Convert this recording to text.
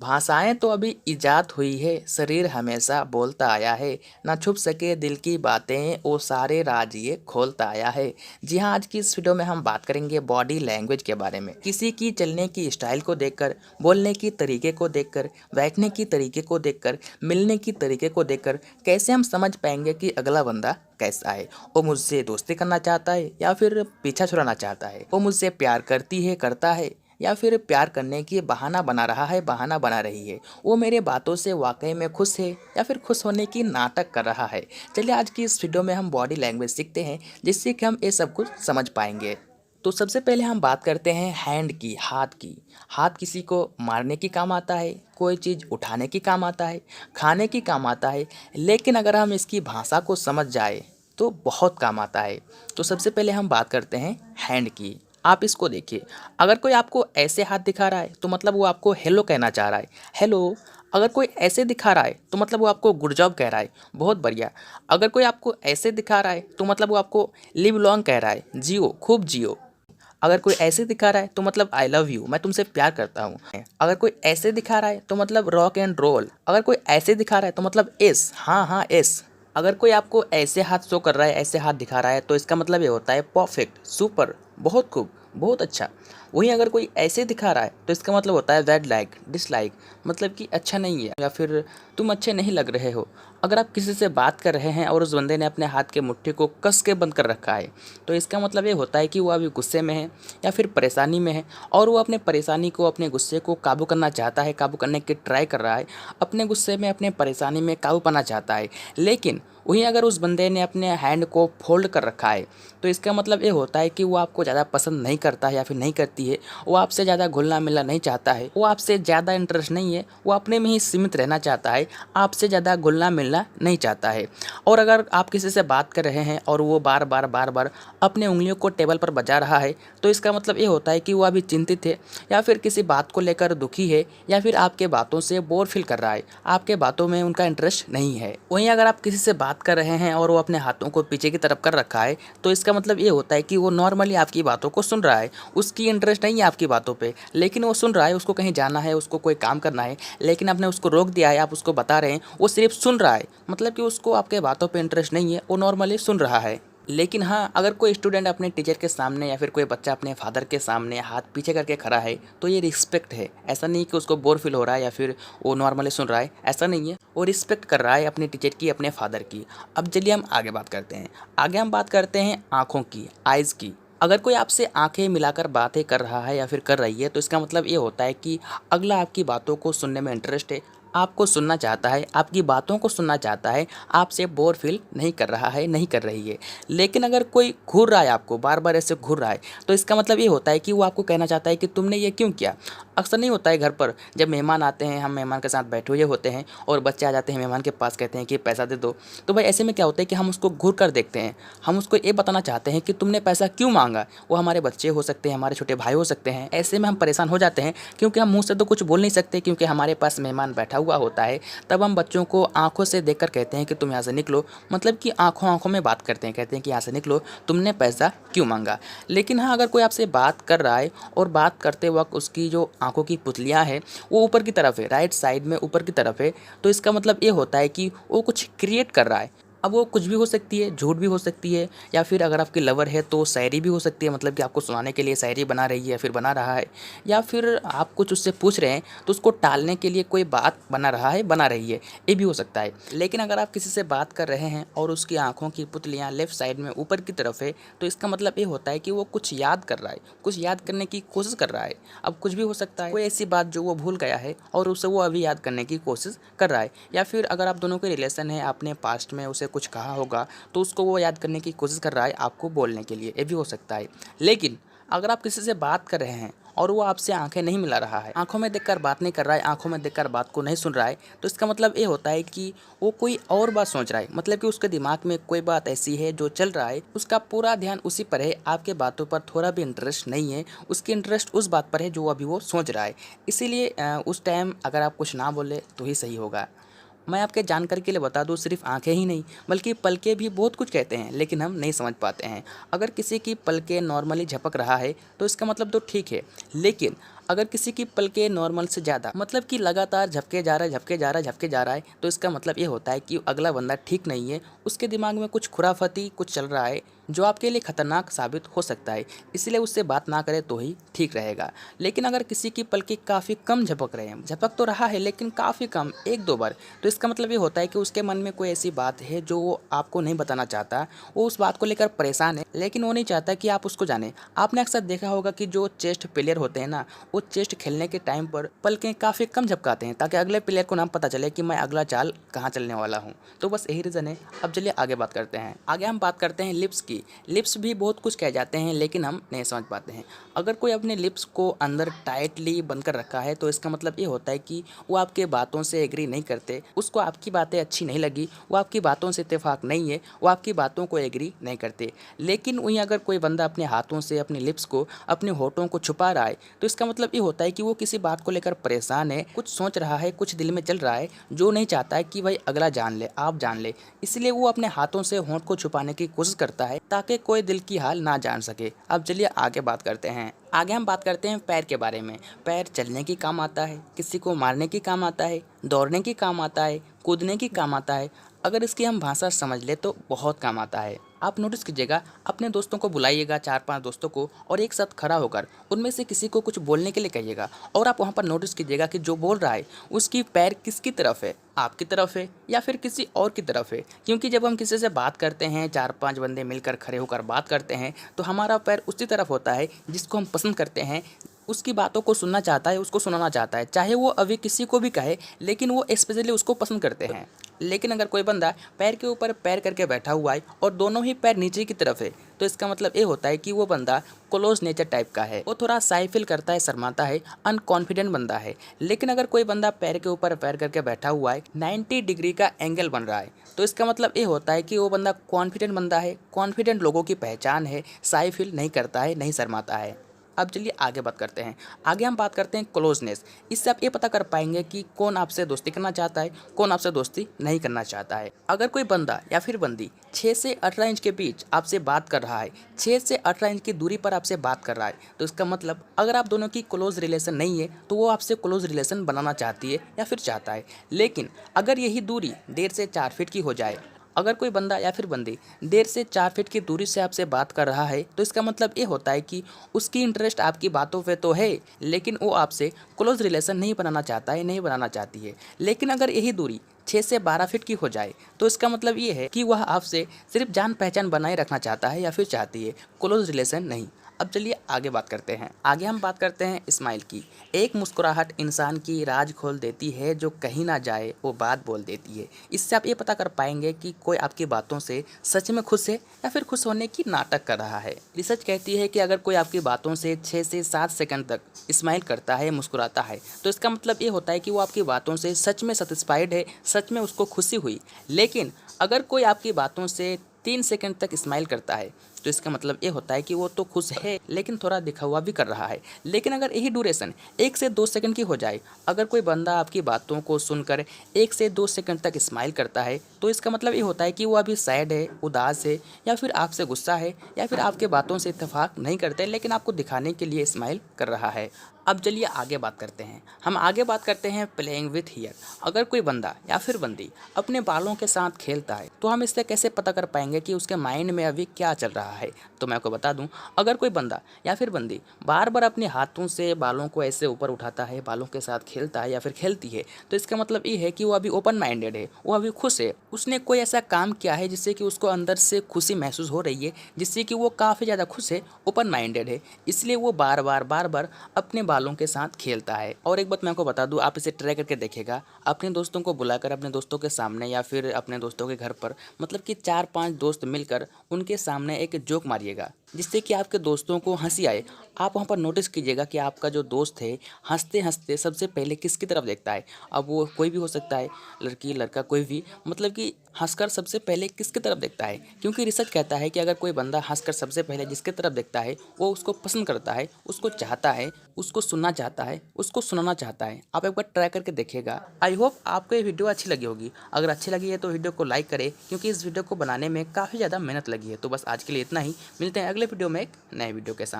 भाषाएं तो अभी इजाद हुई है, शरीर हमेशा बोलता आया है। ना छुप सके दिल की बातें, वो सारे राज ये खोलता आया है। जी हाँ, आज की इस वीडियो में हम बात करेंगे बॉडी लैंग्वेज के बारे में। किसी की चलने की स्टाइल को देखकर, बोलने की तरीके को देखकर, बैठने की तरीके को देखकर, मिलने की तरीके को देखकर कैसे हम समझ पाएंगे कि अगला बंदा कैसा है। वो मुझसे दोस्ती करना चाहता है या फिर पीछा छुड़ाना चाहता है। वो मुझसे प्यार करती है, करता है, या फिर प्यार करने की बहाना बना रहा है, बहाना बना रही है। वो मेरे बातों से वाकई में खुश है या फिर खुश होने की नाटक कर रहा है। चलिए आज की इस वीडियो में हम बॉडी लैंग्वेज सीखते हैं, जिससे कि हम ये सब कुछ समझ पाएंगे। तो सबसे पहले हम बात करते हैं हैंड की, हाथ की। हाथ किसी को मारने की काम आता है, कोई चीज़ उठाने की काम आता है, खाने की काम आता है। लेकिन अगर हम इसकी भाषा को समझ जाए तो बहुत काम आता है। तो सबसे पहले हम बात करते हैं हैंड की। आप इसको देखिए, अगर कोई आपको ऐसे हाथ दिखा रहा है तो मतलब वो आपको हेलो कहना चाह रहा है, हेलो। अगर कोई ऐसे दिखा रहा है तो मतलब वो आपको गुड जॉब कह रहा है, बहुत बढ़िया। अगर कोई आपको ऐसे दिखा रहा है तो मतलब वो आपको लिव लॉन्ग कह रहा है, जियो, खूब जियो। अगर कोई ऐसे दिखा रहा है तो मतलब आई लव यू, मैं तुमसे प्यार करता हूँ। अगर कोई ऐसे दिखा रहा है तो मतलब रॉक एंड रोल। अगर कोई ऐसे दिखा रहा है तो मतलब एस, हाँ हाँ एस। अगर कोई आपको ऐसे हाथ शो कर रहा है, ऐसे हाथ दिखा रहा है, तो इसका मतलब ये होता है परफेक्ट, सुपर, बहुत खूब, बहुत अच्छा। वहीं अगर कोई ऐसे दिखा रहा है तो इसका मतलब होता है बैड लाइक, डिसलाइक, मतलब कि अच्छा नहीं है या फिर तुम अच्छे नहीं लग रहे हो। अगर आप किसी से बात कर रहे हैं और उस बंदे ने अपने हाथ के मुट्ठी को कस के बंद कर रखा है, तो इसका मतलब ये होता है कि वो अभी गुस्से में है या फिर परेशानी में है, और वो अपने परेशानी को, अपने गुस्से को काबू करना चाहता है, काबू करने की ट्राई कर रहा है, अपने गुस्से में, अपने परेशानी में काबू पाना चाहता है। लेकिन वहीं अगर उस बंदे ने अपने हैंड को फोल्ड कर रखा है तो इसका मतलब ये होता है कि वो आपको ज़्यादा पसंद नहीं करता है या फिर नहीं करती है। वो आपसे ज़्यादा घुलना मिलना नहीं चाहता है, वो आपसे ज़्यादा इंटरेस्ट नहीं है, वो अपने में ही सीमित रहना चाहता है, आपसे ज़्यादा घुलना मिलना नहीं चाहता है। और अगर आप किसी से बात कर रहे हैं और वो बार बार अपने उंगलियों को टेबल पर बजा रहा है, तो इसका मतलब ये होता है कि वो अभी चिंतित है या फिर किसी बात को लेकर दुखी है या फिर आपके बातों से बोर फील कर रहा है, आपके बातों में उनका इंटरेस्ट नहीं है। वहीं अगर आप किसी से बात कर रहे हैं और वो अपने हाथों को पीछे की तरफ कर रखा है, तो इसका मतलब ये होता है कि वो नॉर्मली आपकी बातों को सुन रहा है, उसकी इंटरेस्ट नहीं है आपकी बातों पे, लेकिन वो सुन रहा है, उसको कहीं जाना है, उसको कोई काम करना है, लेकिन आपने उसको रोक दिया है, आप उसको बता रहे हैं, वो सिर्फ सुन रहा है, मतलब कि उसको आपके बातों पे इंटरेस्ट नहीं है, वो नॉर्मली सुन रहा है। लेकिन हाँ, अगर कोई स्टूडेंट अपने टीचर के सामने या फिर कोई बच्चा अपने फादर के सामने हाथ पीछे करके खड़ा है, तो ये रिस्पेक्ट है। ऐसा नहीं कि उसको बोर फील हो रहा है या फिर वो नॉर्मली सुन रहा है, ऐसा नहीं है। वो रिस्पेक्ट कर रहा है अपने टीचर की, अपने फादर की। अब चलिए हम आगे बात करते हैं। आगे हम बात करते हैं आँखों की, आइज़ की। अगर कोई आपसे आंखें मिलाकर बातें कर रहा है या फिर कर रही है, तो इसका मतलब ये होता है कि अगला आपकी बातों को सुनने में इंटरेस्ट है, आपको सुनना चाहता है, आपकी बातों को सुनना चाहता है, आपसे बोर फील नहीं कर रहा है, नहीं कर रही है। लेकिन अगर कोई घूर रहा है, आपको बार बार ऐसे घूर रहा है, तो इसका मतलब ये होता है कि वो आपको कहना चाहता है कि तुमने ये क्यों किया। अक्सर नहीं होता है घर पर, जब मेहमान आते हैं, हम मेहमान के साथ बैठे हुए होते हैं और बच्चे आ जाते हैं मेहमान के पास, कहते हैं कि पैसा दे दो। तो भाई ऐसे में क्या होता है कि हम उसको घूर कर देखते हैं, हम उसको ये बताना चाहते हैं कि तुमने पैसा क्यों मांगा। वो हमारे बच्चे हो सकते हैं, हमारे छोटे भाई हो सकते हैं। ऐसे में हम परेशान हो जाते हैं, क्योंकि हम मुंह से तो कुछ बोल नहीं सकते, क्योंकि हमारे पास मेहमान बैठा हुआ होता है। तब हम बच्चों को आंखों से देखकर कहते हैं कि तुम यहाँ से निकलो, मतलब कि आंखों आंखों में बात करते हैं, कहते हैं कि यहाँ से निकलो, तुमने पैसा क्यों मांगा। लेकिन हाँ, अगर कोई आपसे बात कर रहा है और बात करते वक्त उसकी जो आंखों की पुतलियाँ हैं वो ऊपर की तरफ है, राइट साइड में ऊपर की तरफ है, तो इसका मतलब ये होता है कि वो कुछ क्रिएट कर रहा है। अब वो कुछ भी हो सकती है, झूठ भी हो सकती है, या फिर अगर आपकी लवर है तो शायरी भी हो सकती है, मतलब कि आपको सुनाने के लिए शायरी बना रही है या फिर बना रहा है, या फिर आप कुछ उससे पूछ रहे हैं तो उसको टालने के लिए कोई बात बना रहा है, बना रही है, ये भी हो सकता है। लेकिन अगर आप किसी से बात कर रहे हैं और उसकी आंखों की पुतलियाँ लेफ्ट साइड में ऊपर की तरफ है, तो इसका मतलब ये होता है कि वो कुछ याद कर रहा है, कुछ याद करने की कोशिश कर रहा है। अब कुछ भी हो सकता है, कोई ऐसी बात जो वो भूल गया है और उसे वो अभी याद करने की कोशिश कर रहा है, या फिर अगर आप दोनों के रिलेशन है, आपने पास्ट में उसे कुछ कहा होगा तो उसको वो याद करने की कोशिश कर रहा है आपको बोलने के लिए, ये भी हो सकता है। लेकिन अगर आप किसी से बात कर रहे हैं और वो आपसे आंखें नहीं मिला रहा है, आंखों में देखकर बात नहीं कर रहा है, आंखों में देखकर बात को नहीं सुन रहा है, तो इसका मतलब ये होता है कि वो कोई और बात सोच रहा है, मतलब कि उसके दिमाग में कोई बात ऐसी है जो चल रहा है, उसका पूरा ध्यान उसी पर है, आपके बातों पर थोड़ा भी इंटरेस्ट नहीं है, उसकी इंटरेस्ट उस बात पर है जो अभी वो सोच रहा है। इसीलिए उस टाइम अगर आप कुछ ना बोले तो ही सही होगा। मैं आपके जानकारी के लिए बता दूं, सिर्फ आंखें ही नहीं बल्कि पलकें भी बहुत कुछ कहते हैं, लेकिन हम नहीं समझ पाते हैं। अगर किसी की पलकें नॉर्मली झपक रहा है तो इसका मतलब तो ठीक है, लेकिन अगर किसी की पलकें नॉर्मल से ज़्यादा मतलब कि लगातार झपके जा रहा है, झपके जा रहा है, झपके जा रहा है, तो इसका मतलब ये होता है कि अगला बंदा ठीक नहीं है, उसके दिमाग में कुछ खुराफाती कुछ चल रहा है जो आपके लिए खतरनाक साबित हो सकता है। इसलिए उससे बात ना करें तो ही ठीक रहेगा। लेकिन अगर किसी की पलकें काफ़ी कम झपक रहे हैं, झपक तो रहा है लेकिन काफ़ी कम, एक दो बार, तो इसका मतलब ये होता है कि उसके मन में कोई ऐसी बात है जो वो आपको नहीं बताना चाहता। वो उस बात को लेकर परेशान है, लेकिन वो नहीं चाहता कि आप उसको जाने। आपने अक्सर देखा होगा कि जो चेस्ट प्लेयर होते हैं ना, वो चेस्ट खेलने के टाइम पर पलकें काफ़ी कम झपकाते हैं ताकि अगले प्लेयर को ना पता चले कि मैं अगला चाल कहाँ चलने वाला हूँ। तो बस यही रीज़न है। अब चलिए आगे बात करते हैं। आगे हम बात करते हैं लिप्स की। लिप्स भी बहुत कुछ कह जाते हैं लेकिन हम नहीं समझ पाते हैं। अगर कोई अपने लिप्स को अंदर टाइटली बंद कर रखा है तो इसका मतलब ये होता है कि वो आपके बातों से एग्री नहीं करते, उसको आपकी बातें अच्छी नहीं लगी, वो आपकी बातों से इत्तेफाक नहीं है, वो आपकी बातों को एग्री नहीं करते। लेकिन वहीं अगर कोई बंदा अपने हाथों से अपने लिप्स को, अपने होठों को छुपा रहा है तो इसका मतलब ये होता है कि वो किसी बात को लेकर परेशान है, कुछ सोच रहा है, कुछ दिल में चल रहा है जो नहीं चाहता है कि भाई अगला जान ले, आप जान ले। इसलिए वो अपने हाथों से होंठ को छुपाने की कोशिश करता है ताकि कोई दिल की हाल ना जान सके। अब चलिए आगे बात करते हैं। आगे हम बात करते हैं पैर के बारे में। पैर चलने की काम आता है, किसी को मारने की काम आता है, दौड़ने की काम आता है, कूदने की काम आता है। अगर इसकी हम भाषा समझ ले तो बहुत काम आता है। आप नोटिस कीजिएगा, अपने दोस्तों को बुलाइएगा, 4-5 दोस्तों को, और एक साथ खड़ा होकर उनमें से किसी को कुछ बोलने के लिए कहिएगा, और आप वहाँ पर नोटिस कीजिएगा कि जो बोल रहा है उसकी पैर किसकी तरफ है, आपकी तरफ है या फिर किसी और की तरफ है। क्योंकि जब हम किसी से बात करते हैं, 4-5 बंदे मिलकर खड़े होकर बात करते हैं, तो हमारा पैर उसी तरफ होता है जिसको हम पसंद करते हैं, उसकी बातों को सुनना चाहता है, उसको सुनाना चाहता है, चाहे वो अभी किसी को भी कहे, लेकिन वो स्पेशली उसको पसंद करते हैं। लेकिन अगर कोई बंदा पैर के ऊपर पैर करके बैठा हुआ है और दोनों ही पैर नीचे की तरफ है, तो इसका मतलब ये होता है कि वो बंदा क्लोज नेचर टाइप का है। वो थोड़ा शाय फील करता है, शर्माता है, अनकॉन्फिडेंट बंदा है। लेकिन अगर कोई बंदा पैर के ऊपर पैर करके बैठा हुआ है, 90 डिग्री का एंगल बन रहा है, तो इसका मतलब ये होता है कि वो बंदा कॉन्फिडेंट बंदा है, कॉन्फिडेंट लोगों की पहचान है, शाय फील नहीं करता है, नहीं शर्माता है। अब चलिए आगे बात करते हैं। आगे हम बात करते हैं क्लोजनेस। इससे आप ये पता कर पाएंगे कि कौन आपसे दोस्ती करना चाहता है, कौन आपसे दोस्ती नहीं करना चाहता है। अगर कोई बंदा या फिर बंदी 6 से 18 इंच के बीच आपसे बात कर रहा है, 6 से 18 इंच की दूरी पर आपसे बात कर रहा है, तो इसका मतलब अगर आप दोनों की क्लोज रिलेशन नहीं है तो वो आपसे क्लोज रिलेशन बनाना चाहती है या फिर चाहता है। लेकिन अगर यही दूरी 1.5 से 4 फीट की हो जाए, अगर कोई बंदा या फिर बंदी 1.5 से 4 फीट की दूरी से आपसे बात कर रहा है, तो इसका मतलब ये होता है कि उसकी इंटरेस्ट आपकी बातों पे तो है, लेकिन वो आपसे क्लोज रिलेशन नहीं बनाना चाहता है, नहीं बनाना चाहती है। लेकिन अगर यही दूरी 6 से 12 फीट की हो जाए, तो इसका मतलब ये है कि वह आपसे सिर्फ जान पहचान बनाए रखना चाहता है या फिर चाहती है, क्लोज रिलेशन नहीं। अब चलिए आगे बात करते हैं। आगे हम बात करते हैं स्माइल की। एक मुस्कुराहट इंसान की राज खोल देती है, जो कहीं ना जाए वो बात बोल देती है। इससे आप ये पता कर पाएंगे कि कोई आपकी बातों से सच में खुश है या फिर खुश होने की नाटक कर रहा है। रिसर्च कहती है कि अगर कोई आपकी बातों से 6 से 7 सेकंड तक स्माइल करता है, मुस्कुराता है, तो इसका मतलब ये होता है कि वो आपकी बातों से सच में सेटिस्फाइड है, सच में उसको खुशी हुई। लेकिन अगर कोई आपकी बातों से 3 सेकंड तक स्माइल करता है, तो इसका मतलब ये होता है कि वो तो खुश है लेकिन थोड़ा दिखावा भी कर रहा है। लेकिन अगर यही ड्यूरेशन 1 से 2 सेकंड की हो जाए, अगर कोई बंदा आपकी बातों को सुनकर 1 से 2 सेकंड तक स्माइल करता है, तो इसका मतलब ये होता है कि वो अभी सैड है, उदास है, या फिर आपसे गुस्सा है, या फिर आपके बातों से इत्तेफाक नहीं करते लेकिन आपको दिखाने के लिए स्माइल कर रहा है। अब चलिए आगे बात करते हैं। हम आगे बात करते हैं प्लेइंग विथ हेयर। अगर कोई बंदा या फिर बंदी अपने बालों के साथ खेलता है, तो हम इससे कैसे पता कर पाएंगे कि उसके माइंड में अभी क्या चल रहा है? तो मैं आपको बता दूं, अगर कोई बंदा या फिर बंदी बार बार अपने हाथों से बालों को ऐसे ऊपर उठाता है, बालों के साथ खेलता है या फिर खेलती है, तो इसका मतलब ये है कि वो अभी ओपन माइंडेड है, वो अभी खुश है। उसने कोई ऐसा काम किया है जिससे कि उसको अंदर से खुशी महसूस हो रही है, जिससे कि वो काफ़ी ज़्यादा खुश है, ओपन माइंडेड है, इसलिए वो बार बार अपने बालों के साथ खेलता है। और एक बात मैं आपको बता दूं, आप इसे ट्राई करके देखिएगा, अपने दोस्तों को बुलाकर अपने दोस्तों के सामने या फिर अपने दोस्तों के घर पर, मतलब कि 4-5 दोस्त मिलकर उनके सामने एक जोक मारिएगा। जिससे कि आपके दोस्तों को हँसी आए। आप वहाँ पर नोटिस कीजिएगा कि आपका जो दोस्त है हँसते-हँसते सबसे पहले किसकी तरफ देखता है। अब वो कोई भी हो सकता है, लड़की, लड़का कोई भी, मतलब कि हँसकर सबसे पहले किसकी तरफ देखता है। क्योंकि रिसर्च कहता है कि अगर कोई बंदा हँसकर सबसे पहले जिसकी तरफ देखता है, वो उसको पसंद करता है, उसको चाहता है, उसको सुनना चाहता है, उसको सुनाना चाहता है। आप एक बार ट्राई करके देखिएगा। आई होप आपको ये वीडियो अच्छी लगी होगी। अगर अच्छी लगी है तो वीडियो को लाइक करें, क्योंकि इस वीडियो को बनाने में काफ़ी ज़्यादा मेहनत लगी है। तो बस आज के लिए इतना ही। मिलते हैं अगले वीडियो में एक नए वीडियो के साथ।